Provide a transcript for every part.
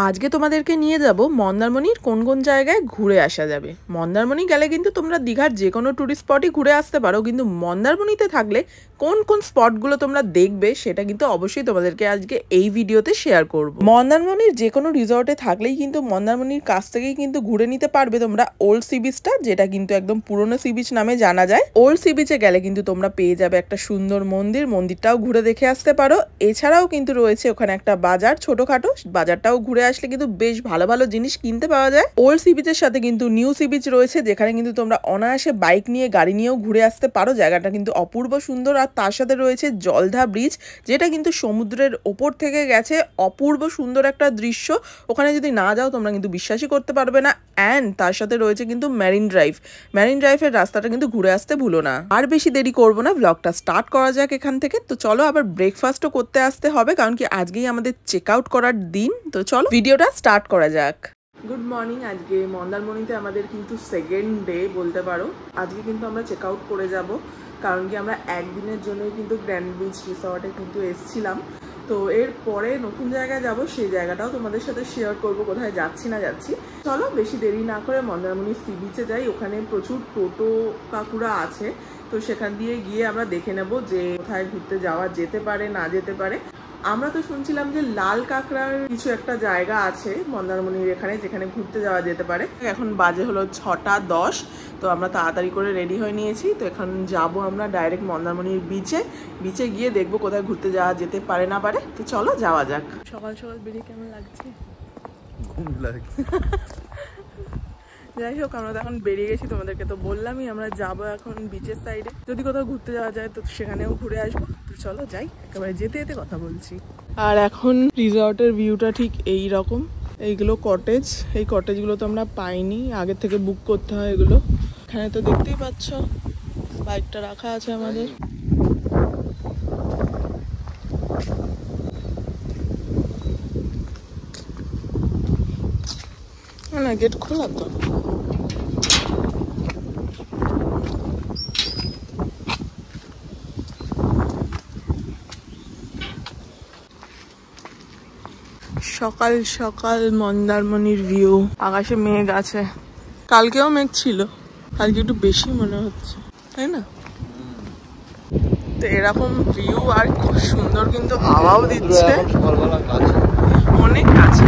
আজকে তোমাদেরকে নিয়ে যাব মন্দারমণির কোন কোন জায়গায় ঘুরে আসা যাবে। মন্দারমণি গেলে কিন্তু তোমরা দীঘার যে কোনো টুরিস্ট স্পটই ঘুরে আসতে পারো, কিন্তু মন্দারমণিতে থাকলে কোন কোন স্পটগুলো তোমরা দেখবে সেটা কিন্তু অবশ্যই তোমাদেরকে আজকে এই ভিডিওতে শেয়ার করব। মন্দারমণির যে কোনো রিসর্টে থাকলেই কিন্তু মন্দারমণির কাছ থেকেই কিন্তু ঘুরে নিতে পারবে তোমরা ওল্ড সি বিচটা, যেটা কিন্তু একদম পুরনো সি বিচ নামে জানা যায়। ওল্ড সি বিচে গেলে কিন্তু তোমরা পেয়ে যাবে একটা সুন্দর মন্দির, মন্দিরটাও ঘুরে দেখে আসতে পারো। এছাড়াও কিন্তু রয়েছে ওখানে একটা বাজার, ছোটখাটো বাজারটাও ঘুরে আসলে কিন্তু বেশ ভালো ভালো জিনিস কিনতে পাওয়া যায়। ওল্ড সি বিচের সাথে কিন্তু নিউ সি বিচ রয়েছে, যেখানে কিন্তু তোমরা অনায়াসে বাইক নিয়ে গাড়ি নিয়েও ঘুরে আসতে পারো। জায়গাটা কিন্তু অপূর্ব সুন্দর। আর তার সাথে রয়েছে জলধা ব্রিজ, যেটা কিন্তু সমুদ্রের ওপর থেকে গেছে। অপূর্ব সুন্দর একটা দৃশ্য, ওখানে যদি না যাও তোমরা কিন্তু বিশ্বাসই করতে পারবে না। অ্যান্ড তার সাথে রয়েছে কিন্তু মেরিন ড্রাইভ। মেরিন ড্রাইভের রাস্তাটা কিন্তু ঘুরে আসতে ভুলো না। আর বেশি দেরি করবো না, ব্লগটা স্টার্ট করা যাক এখান থেকে। তো চলো, আবার ব্রেকফাস্টও করতে আসতে হবে, কারণ কি আজকেই আমাদের চেক আউট করার দিন। তো চলো ভিডিওটা স্টার্ট করা যাক। Good morning. আজকে মন্দারমণিতে আমাদের কিন্তু সেকেন্ড ডে বলতে পারো। আজকে কিন্তু আমরা চেক আউট করে যাব, কারণ কি আমরা একদিনের জন্যই কিন্তু গ্র্যান্ড বিচ রিসর্টে কিন্তু এসেছিলাম। তো এর পরে নতুন জায়গায় যাব, সেই জায়গাটাও তোমাদের সাথে শেয়ার করব, কোথায় যাচ্ছি না যাচ্ছি। চলো বেশি দেরি না করে মন্দারমণি সি বিচে যাই। ওখানে প্রচুর টোটো কাকুরা আছে, তো সেখান দিয়ে গিয়ে আমরা দেখে নেব যে কোথায় ঘুরতে যাওয়া যেতে পারে না যেতে পারে। আমরা তো শুনছিলাম যে লাল কাঁকড়ার কিছু একটা জায়গা আছে মন্দারমণির এখানে, যেখানে ঘুরতে যাওয়া যেতে পারে। এখন বাজে হলো 6:10, তো আমরা তাড়াতাড়ি করে রেডি হয়ে নিয়েছি। তো এখন যাব আমরা ডাইরেক্ট মন্দারমণির বিচে গিয়ে দেখবো কোথায় ঘুরতে যাওয়া যেতে পারে না পারে। তো চলো যাওয়া যাক। সকাল সকাল বেরিয়ে কেমন লাগছে? ঘুম লাগছে। যাই হোক, আমরা তো এখন বেরিয়ে গেছি, তোমাদেরকে তো বললামই আমরা যাব এখন বিচের সাইডে। যদি কোথাও ঘুরতে যাওয়া যায় তো সেখানেও ঘুরে আসবো। তো চলো যাই, একেবারে যেতে যেতে কথা বলছি। আর এখন রিসর্টের ভিউটা ঠিক এই রকম। এইগুলো কটেজ, এই কটেজগুলো তো আমরা পাইনি, আগে থেকে বুক করতে হয় এগুলো। এখানে তো দেখতেই পাচ্ছ বাইকটা রাখা আছে আমাদের। না, গেট খোলা তো। সকাল সকাল মন্দারমণির ভিউ। আকাশে মেঘ আছে, কালকেও মেঘ ছিল, আজকে একটু বেশি মনে হচ্ছে, তাই না? তো এরকম ভিউ, আর খুব সুন্দর কিন্তু হাওয়াও দিচ্ছে, অনেক কাছে।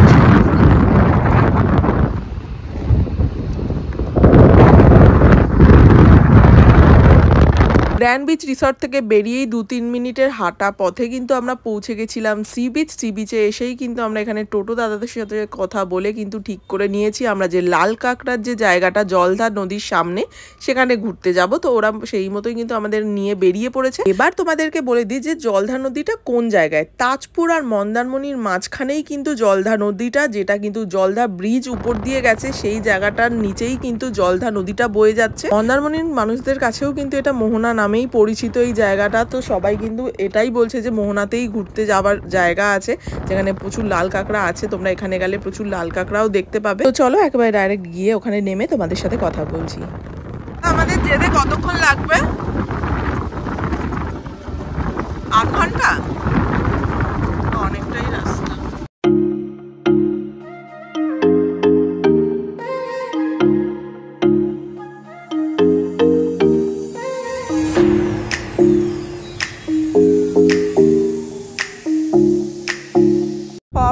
গ্র্যান্ড বিচ রিসর্ট থেকে বেরিয়েই 2-3 মিনিটের হাঁটা পথে কিন্তু আমরা পৌঁছে গেছিলাম সি বিচ। সি বিচে এসেই কিন্তু আমরা এখানে টোটো দাদাদের সাথে কথা বলে কিন্তু ঠিক করে নিয়েছি আমরা যে লাল কাঁকড়ার যে জায়গাটা জলধা নদীর সামনে, সেখানে ঘুরতে যাব। তো ওরা সেই মতোই কিন্তু আমাদের নিয়ে বেরিয়ে পড়েছে। এবার তোমাদেরকে বলে দিই যে জলধা নদীটা কোন জায়গায়। তাজপুর আর মন্দারমণির মাঝখানেই কিন্তু জলধা নদীটা, যেটা কিন্তু জলধা ব্রিজ উপর দিয়ে গেছে, সেই জায়গাটার নিচেই কিন্তু জলধা নদীটা বয়ে যাচ্ছে। মন্দারমণির মানুষদের কাছেও কিন্তু এটা মোহনা নামেই পরিচিত এই জায়গাটা। তো সবাই কিন্তু এটাই বলছে যে মোহনাতেই ঘুরতে যাওয়ার জায়গা আছে, যেখানে প্রচুর লাল কাঁকড়া আছে। তোমরা এখানে গেলে প্রচুর লাল কাঁকড়াও দেখতে পাবে। তো চলো একেবারে ডাইরেক্ট গিয়ে ওখানে নেমে তোমাদের সাথে কথা বলছি। আমাদের যেতে কতক্ষণ লাগবে? 8 ঘন্টা, অনেকটাই রাস্তা।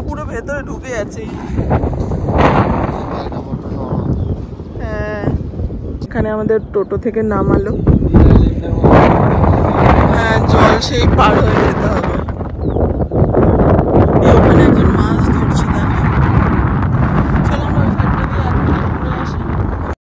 পুরো ভেতরে ঢুকে যাচ্ছে। হ্যাঁ, এখানে আমাদের টোটো থেকে নামালো। হ্যাঁ, জল সেই পার হয়ে যেতে হবে। ওখানে একজন মাছ ধরছে, দেখো। চলো আমরা ওই সাইডটা দিয়ে ঘুরে আসি।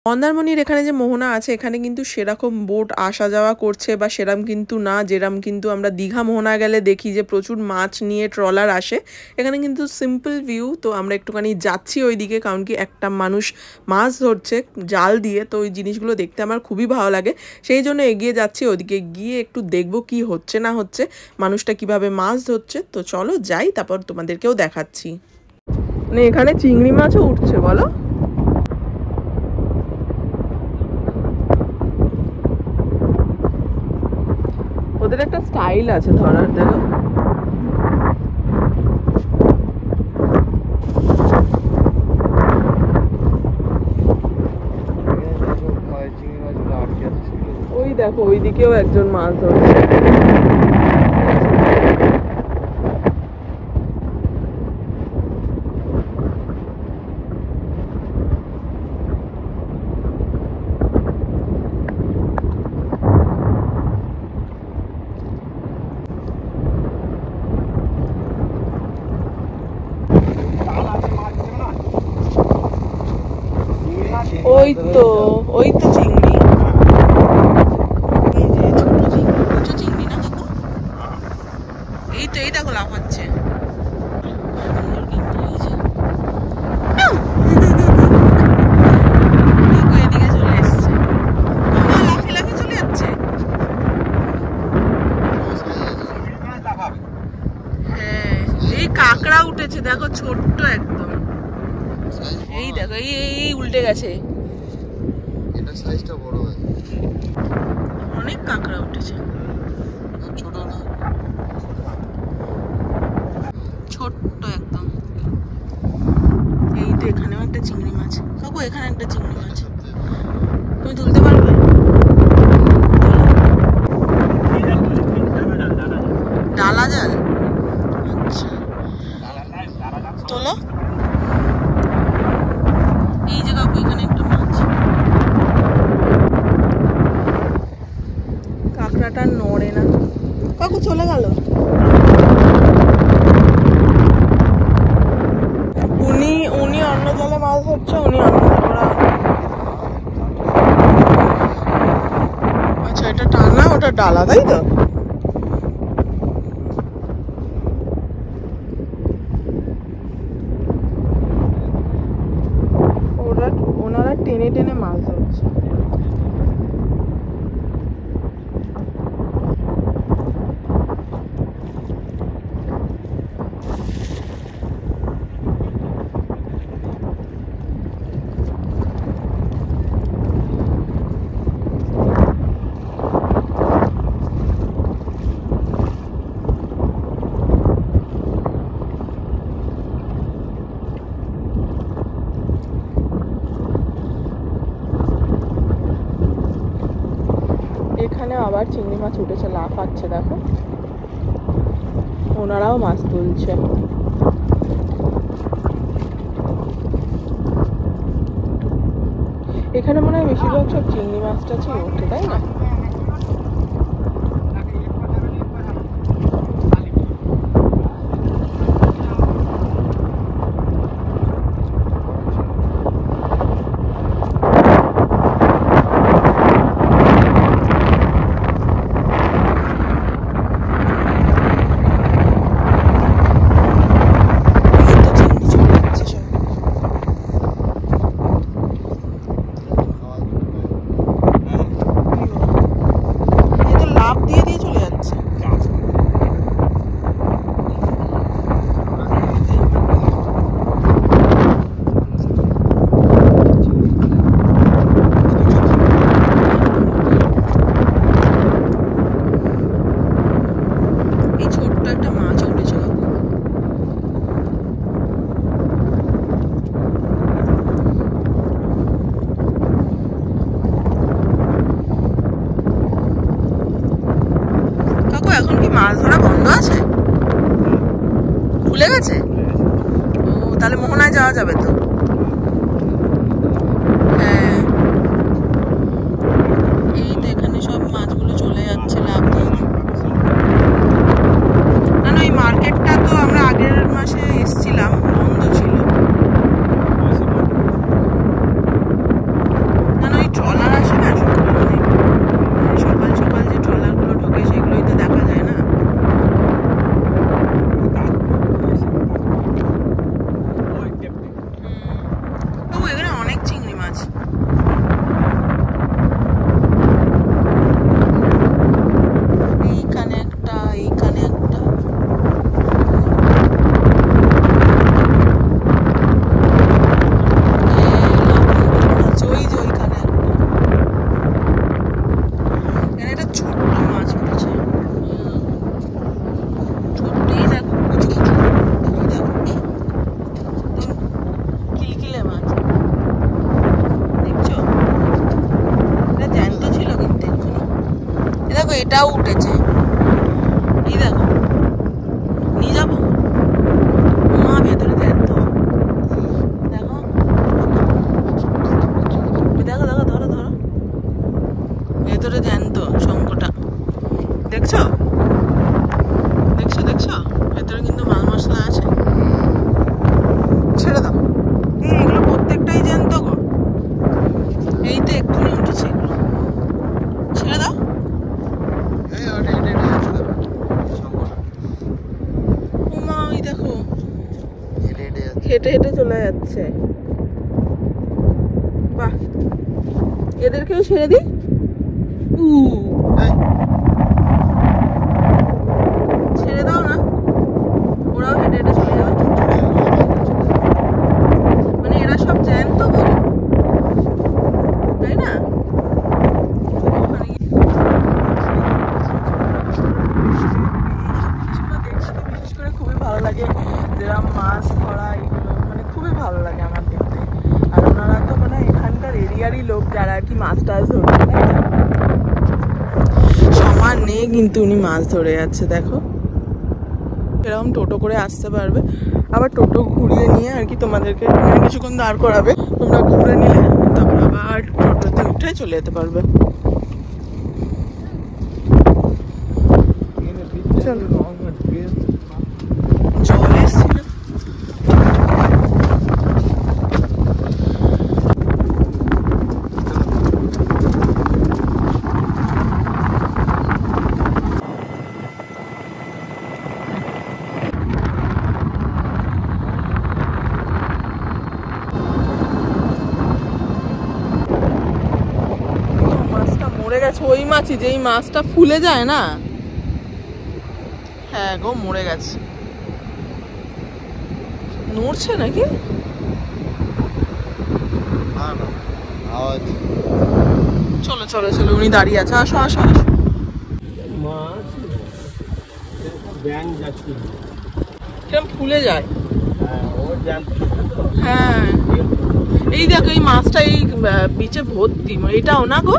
মন্দারমণির এখানে যে মোহনা আছে, এখানে কিন্তু সেরকম বোট আসা যাওয়া করছে বা সেরকম কিন্তু না, যেরকম কিন্তু আমরা দীঘা মোহনা গেলে দেখি যে প্রচুর মাছ নিয়ে ট্রলার আসে। এখানে কিন্তু সিম্পল ভিউ। তো আমরা একটুখানি যাচ্ছি ওইদিকে, কারণ কি একটা মানুষ মাছ ধরছে জাল দিয়ে। তো ওই জিনিসগুলো দেখতে আমার খুবই ভালো লাগে, সেই জন্য এগিয়ে যাচ্ছি। ওদিকে গিয়ে একটু দেখবো কি হচ্ছে না হচ্ছে, মানুষটা কিভাবে মাছ ধরছে। তো চলো যাই, তারপর তোমাদেরকেও দেখাচ্ছি। মানে এখানে চিংড়ি মাছও উঠছে, বলো। ওদের একটা স্টাইল আছে ধরার, দেখো। দেখো ওইদিকেও একজন মাছ ধরছে। ওই তো চিংড়ি, এই যে ছোট চিংড়ি, ছোট চিংড়ি না কাকু? এই তো, এই দেখো লাফাচ্ছে। এদিকে চলে এসছে, লাফি লাফি চলে যাচ্ছে। হ্যাঁ, এই কাঁকড়া উঠেছে দেখো, ছোট্ট একদম। এই দেখো, এই উল্টে গেছে। সাইজটা বড় হয়, অনেক কাঁকড়া উঠেছে। ছোট না, ছোট্ট একদম। এই তো এখানেও একটা চিংড়ি মাছ কাকু, এখানে একটা চিংড়ি মাছ। তুমি তুলতে পারবে? ডালা জাল, আচ্ছা তোলো। এই যে কাকু এখানে একটা মাছ। কাঁকড়াটা নড়ে না কাকু, চলে গেল। উনি অন্য জলে মাছ ধরছে, উনি অন্য ওরা। আচ্ছা, এটা টানা, ওটা ডালা, তাই তো? ওনারা টেনে টেনে মাছ ধরছে। এখানে আবার চিংড়ি মাছ উঠেছে, লাফাচ্ছে দেখো। ওনারাও মাছ তুলছে। এখানে মনে হয় বেশিরভাগ সব চিংড়ি মাছটা ছিল ওঠে, তাই না? এখন কি মাছ ধরা বন্ধ আছে? খুলে গেছে? ও, তাহলে মোহনায় যাওয়া যাবে তো। হ্যাঁ, এই তো এখানে সব মাছগুলো চলে যাচ্ছে লাভ দিয়ে। না না, ওই মার্কেটটা তো আমরা আগের মাসে এসেছিলাম, বন্ধ ছিল। না না, ওই ট্রলার আসে না সকাল সকাল, যে ট্রলারগুলো ঢোকে সেগুলোই তো দেখা যায় না। এটাও উঠেছে, এই দেখো। নিয়ে যাবো মা, ভেতরে দেন তো, দেখো দেখো দেখো, ধরো ধরো, ভেতরে দেন তো শঙ্কটা, দেখছো দেখছো দেখছো, ভেতরে কিন্তু মাল মশলা আছে। ছেড়ে দাও, এগুলো প্রত্যেকটাই জ্যান্ত গো, এই তো এক্ষুনি উঠেছে এগুলো, ছেড়ে দাও। ও মা, ওই দেখো হেঁটে হেঁটে চলে যাচ্ছে। বাহ, এদেরকেও ছেড়ে দিই। ছেড়ে দাও না, ওরাও হেঁটে হেঁটে চলে যাবে। মানে এরা সব জ্যান্ত গো, তাই না? ওখানে বিশেষ করে খুবই ভালো লাগে, যেরকম মাছ ধরা এগুলো মানে খুবই ভালো লাগে আমার দেখতে। আর ওনারা তো মানে এখানকার এরিয়ারই লোক, যারা আর কি মাছ টাছ ধরবে, তাই না? সমান নেই কিন্তু উনি মাছ ধরে যাচ্ছে, দেখো এরকম টোটো করে আসতে পারবে, আবার টোটো ঘুরিয়ে নিয়ে আর কি তোমাদেরকে কিছুক্ষণ দাঁড় করাবে, তোমরা ঘুরে নিলে তারপর আবার টোটোতে উঠে চলে যেতে পারবে। জল এসছিল, মরে গেছে ওই মাছই, যেই মাছটা ফুলে যায় না। হ্যাঁ গো, মরে গেছে। নড়ছে নাকি? চলো চলো চলো, উনি দাঁড়িয়ে আছে, আসো আসো আসো। কিরম ফুলে যায়। হ্যাঁ, এই দেখো এই মাছটা এই বিচে ভর্তি, এটাও না গো,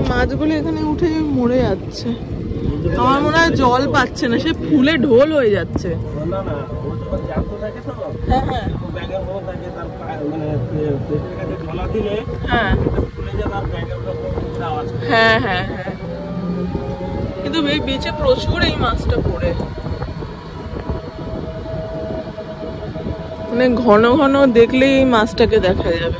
মাছগুলো এখানে উঠে মরে যাচ্ছে। আমার মনে হয় জল পাচ্ছে না, সে ফুলে ঢোল হয়ে যাচ্ছে। হ্যাঁ হ্যাঁ হ্যাঁ, কিন্তু এই বিচে প্রচুর এই মাছটা পড়ে, মানে ঘন ঘন দেখলেই এই মাছটাকে দেখা যাবে।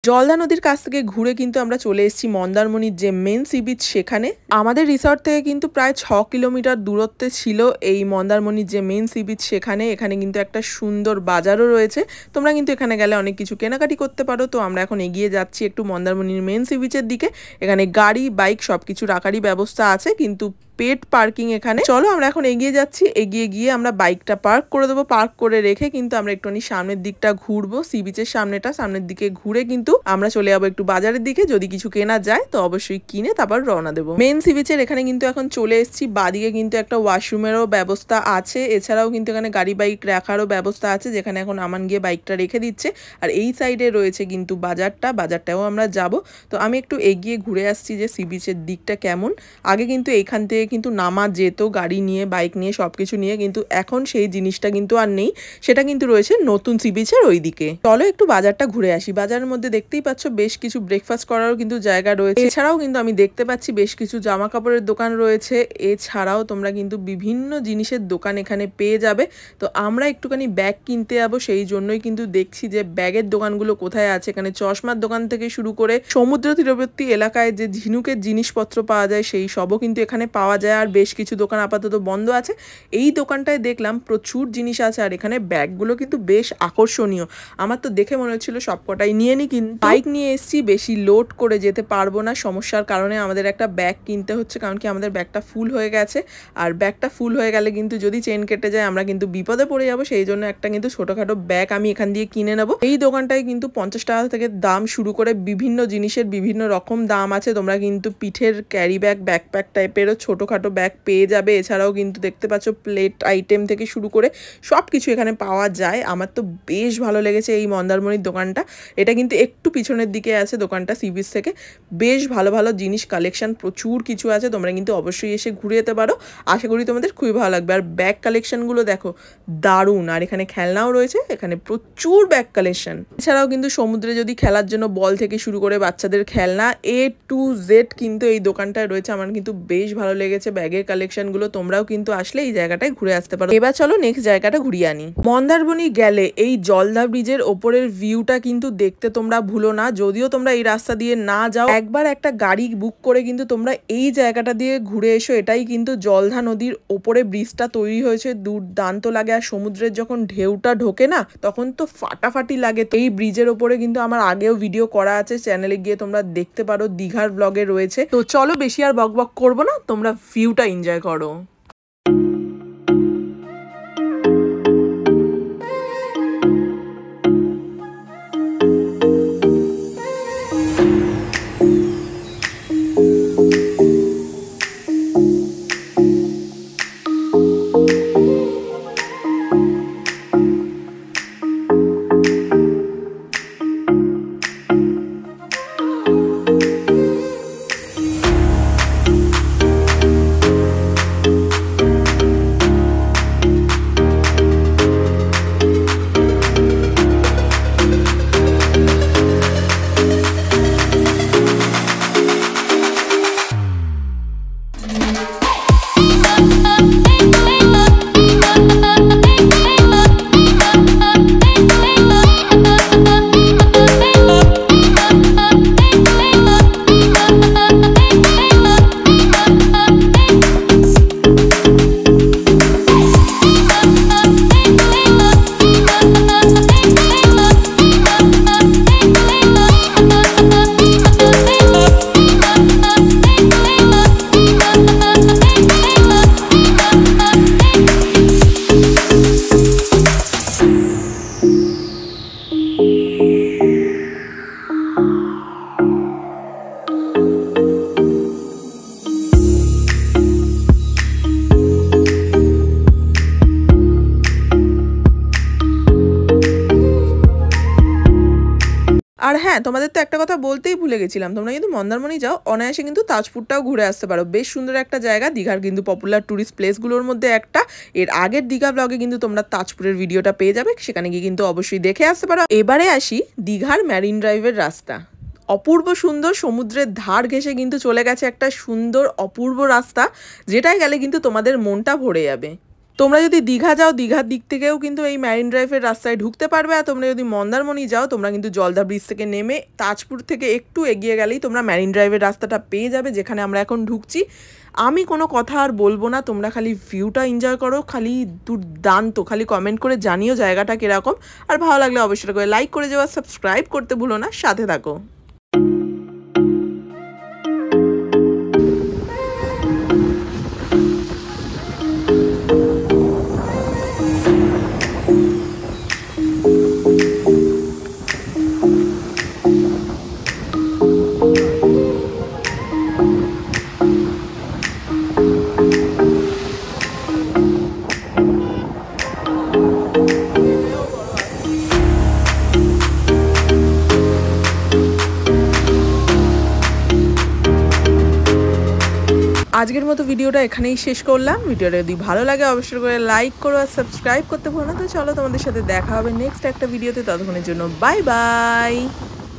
জলদা নদীর কাছ থেকে ঘুরে কিন্তু আমরা চলে এসেছি মন্দারমণির যে মেন সি বিচ সেখানে। আমাদের রিসর্ট থেকে কিন্তু প্রায় 6 কিলোমিটার দূরত্বে ছিল এই মন্দারমণির যে মেন সি বিচ সেখানে। এখানে কিন্তু একটা সুন্দর বাজারও রয়েছে, তোমরা কিন্তু এখানে গেলে অনেক কিছু কেনাকাটি করতে পারো। তো আমরা এখন এগিয়ে যাচ্ছি একটু মন্দারমণির মেন সি বিচের দিকে। এখানে গাড়ি বাইক সব কিছু রাখারই ব্যবস্থা আছে, কিন্তু পেট পার্কিং এখানে। চলো আমরা এখন এগিয়ে যাচ্ছি, এগিয়ে গিয়ে আমরা বাইকটা পার্ক করে দেবো। পার্ক করে রেখে কিন্তু আমরা একটুখানি সামনের দিকটা ঘুরবো, সি বিচের সামনের দিকে ঘুরে কিন্তু আমরা চলে যাবো একটু বাজারের দিকে। যদি কিছু কেনা যায় তো অবশ্যই কিনে তারপর রওনা দেবো। মেন সি বিচের এখানে কিন্তু এখন চলে এসেছি। বাদিকে কিন্তু একটা ওয়াশরুমেরও ব্যবস্থা আছে, এছাড়াও কিন্তু এখানে গাড়ি বাইক রাখারও ব্যবস্থা আছে, যেখানে এখন আমান গিয়ে বাইকটা রেখে দিচ্ছে। আর এই সাইডে রয়েছে কিন্তু বাজারটাও আমরা যাব। তো আমি একটু এগিয়ে ঘুরে আসছি যে সি বিচের দিকটা কেমন। আগে কিন্তু এইখান থেকে কিন্তু নামা যেত গাড়ি নিয়ে, বাইক নিয়ে, সবকিছু নিয়ে, কিন্তু এখন সেই জিনিসটা কিন্তু আর নেই। সেটা কিন্তু রয়েছে নতুন সি বিচের ওইদিকে। চলো একটু বাজারটা ঘুরে আসি। বাজারের মধ্যে দেখতেই পাচ্ছ বেশ কিছু ব্রেকফাস্ট করারও কিন্তু জায়গা রয়েছে। এছাড়াও কিন্তু আমি দেখতে পাচ্ছি বেশ কিছু জামা কাপড়ের দোকান রয়েছে। এছাড়াও তোমরা কিন্তু বিভিন্ন জিনিসের দোকান এখানে পেয়ে যাবে। তো আমরা একটুখানি ব্যাগ কিনতে যাবো, সেই জন্যই কিন্তু দেখছি যে ব্যাগের দোকানগুলো কোথায় আছে। এখানে চশমার দোকান থেকে শুরু করে সমুদ্র তীরবর্তী এলাকায় যে ঝিনুকের জিনিসপত্র পাওয়া যায় সেই সবও কিন্তু এখানে পাওয়া যায়। আর বেশ কিছু দোকান আপাতত বন্ধ আছে। এই দোকানটায় দেখলাম প্রচুর জিনিস আছে, আর এখানে ব্যাগগুলো কিন্তু বেশ আকর্ষণীয়। আমার তো দেখে মনে হচ্ছিল সবকটাই নিয়ে নি, কিন্তু বাইক নিয়ে এসেছি, বেশি লোড করে যেতে পারবো না। সমস্যার কারণে আমাদের একটা ব্যাগ কিনতে হচ্ছে, কারণ কি আমাদের ব্যাগটা ফুল হয়ে গেছে। আর ব্যাগটা ফুল হয়ে গেলে কিন্তু যদি চেন কেটে যায় আমরা কিন্তু বিপদে পড়ে যাবো। সেই জন্য একটা কিন্তু ছোটখাটো ব্যাগ আমি এখান দিয়ে কিনে নেবো। এই দোকানটায় কিন্তু 50 টাকা থেকে দাম শুরু করে বিভিন্ন জিনিসের বিভিন্ন রকম দাম আছে। তোমরা কিন্তু পিঠের ক্যারি ব্যাগ, ব্যাকপ্যাক টাইপেরও ছোটখাটো ব্যাগ পেয়ে যাবে। এছাড়াও কিন্তু দেখতে পাচ্ছ প্লেট আইটেম থেকে শুরু করে সব কিছু এখানে পাওয়া যায়। আমার তো বেশ ভালো লেগেছে এই মন্দারমণির দোকানটা। এটা কিন্তু একটু পিছনের দিকে আছে দোকানটা সি বিচ থেকে। বেশ ভালো ভালো জিনিস কালেকশন প্রচুর কিছু আছে, তোমরা কিন্তু অবশ্যই এসে ঘুরে যেতে পারো। আশা করি তোমাদের খুবই ভালো লাগবে। আর ব্যাগ কালেকশনগুলো দেখো দারুণ। আর এখানে খেলনাও রয়েছে, এখানে প্রচুর ব্যাগ কালেকশন। এছাড়াও কিন্তু সমুদ্রে যদি খেলার জন্য বল থেকে শুরু করে বাচ্চাদের খেলনা A to Z কিন্তু এই দোকানটায় রয়েছে। আমার কিন্তু বেশ ভালো লেগেছে ব্যাগের কালেকশনগুলো। তোমরাও কিন্তু আসলে এই জায়গাটায় ঘুরে আসতে পারো। এবার চলো নেক্সট জায়গাটা ঘুরিয়ে আনি। মন্দারমণি গেলে এই জলধা ব্রিজের ওপরের ভিউটা কিন্তু দেখতে তোমরা ভুলো না। যদিও তোমরা এই রাস্তা দিয়ে না যাও, একবার একটা গাড়ি বুক করে কিন্তু তোমরা এই জায়গাটা দিয়ে ঘুরে এসো। এটাই কিন্তু জলধা নদীর ওপরে ব্রিজটা তৈরি হয়েছে, দুর্দান্ত লাগে। আর সমুদ্রের যখন ঢেউটা ঢোকে না তখন তো ফাটাফাটি লাগে। তো এই ব্রিজের ওপরে কিন্তু আমার আগেও ভিডিও করা আছে, চ্যানেলে গিয়ে তোমরা দেখতে পারো, দীঘার ব্লগে রয়েছে। তো চলো বেশি আর বকবক করবো না, তোমরা ভিউটা এনজয় করো। আর হ্যাঁ, তোমাদের তো একটা কথা বলতেই ভুলে গেছিলাম, তোমরা কিন্তু মন্দারমণি যাও অনায়াসে কিন্তু তাজপুরটাও ঘুরে আসতে পারো। বেশ সুন্দর একটা জায়গা, দীঘার কিন্তু পপুলার টুরিস্ট প্লেসগুলোর মধ্যে একটা। এর আগের দীঘা ব্লগে কিন্তু তোমরা তাজপুরের ভিডিওটা পেয়ে যাবে, সেখানে গিয়ে কিন্তু অবশ্যই দেখে আসতে পারো। এবারে আসি দীঘার ম্যারিন ড্রাইভের রাস্তা। অপূর্ব সুন্দর, সমুদ্রের ধার ঘেঁষে কিন্তু চলে গেছে একটা সুন্দর অপূর্ব রাস্তা, যেটায় গেলে কিন্তু তোমাদের মনটা ভরে যাবে। তোমরা যদি দীঘা যাও, দীঘার দিক থেকেও কিন্তু এই ম্যারিন ড্রাইভের রাস্তায় ঢুকতে পারবে। আর তোমরা যদি মন্দারমণি যাও, তোমরা কিন্তু জলধা ব্রিজ থেকে নেমে তাজপুর থেকে একটু এগিয়ে গেলেই তোমরা ম্যারিন ড্রাইভের রাস্তাটা পেয়ে যাবে, যেখানে আমরা এখন ঢুকছি। আমি কোনো কথা আর বলবো না, তোমরা খালি ভিউটা এনজয় করো, খালি দুর্দান্ত। খালি কমেন্ট করে জানিও জায়গাটা কীরকম, আর ভালো লাগলে অবশ্যই করে লাইক করে যাওয়া, সাবস্ক্রাইব করতে ভুলো না, সাথে থাকো। আজকের মতো ভিডিওটা এখানেই শেষ করলাম। ভিডিওটা যদি ভালো লাগে অবশ্যই করে লাইক করো আর সাবস্ক্রাইব করতে ভুলো না। তো চলো তোমাদের সাথে দেখা হবে নেক্সট একটা ভিডিওতে, ততক্ষণের জন্য বাই বাই।